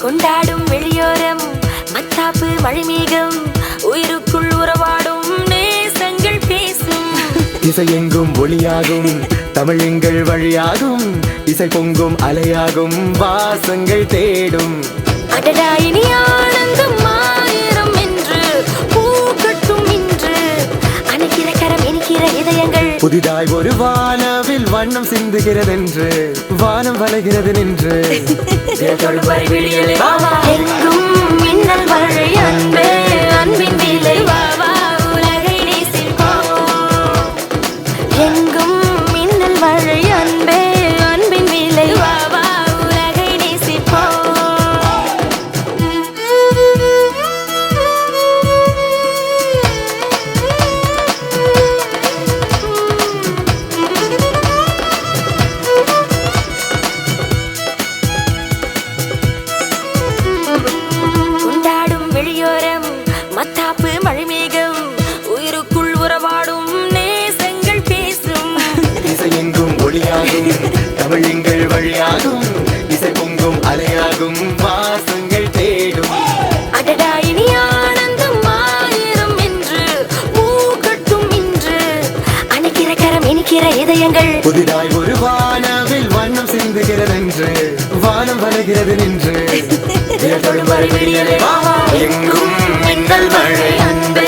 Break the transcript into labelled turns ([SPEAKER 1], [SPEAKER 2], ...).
[SPEAKER 1] கொண்டாடும் வெளியோரம் மத்தாப்பு மழைமேகம் உயிருக்குள் உறவாடும் நேசங்கள் பேசும்
[SPEAKER 2] இசையெங்கும் ஒளியாகும் தமிழெங்கள் வழியாகும் இசை பொங்கும் அலையாகும் வாசங்கள் தேடும்
[SPEAKER 1] அடடா இனி ஆனந்தம் ஆயிரம் என்று பூக்கட்டும் இன்று அணைக்கிற கரம் இனிக்கிற இதயங்கள்
[SPEAKER 2] புதிதாய் ஒரு வானவில் வண்ணம் சிந்துகிறதென்று வானம் வளைகிறது நின்று
[SPEAKER 1] எங்கும் மின்னல் மழை அன்பே அன்பின் விலை வாவா உலகை நேசிப்போம் எங்கும் மின்னல் மழை அன்பே அன்பின் விலை வாவா உலகை நேசிப்போம் கொண்டாடும் வெளியோரம் மத்தாப்பு மழைமேகம் உயிருக்குள் உறவாடும் நேசங்கள் பேசும்
[SPEAKER 2] இசையெங்கும் ஒளியாகும் தமிழெங்கள் வழியாகும் இசை பொங்கும் அலையாகும் வாசங்கள் தேடும்
[SPEAKER 1] அடடா இனி ஆனந்தம் ஆயிரம் என்று பூக்கட்டும் இன்று அணைக்கிற கரம் இனிக்கிற இதயங்கள்
[SPEAKER 2] புதிதாய் ஒரு வானவில் வண்ணம் சிந்துகிறதென்று வானம் வளைகிறது நின்று
[SPEAKER 1] எங்கும் மின்னல் மழை அன்பே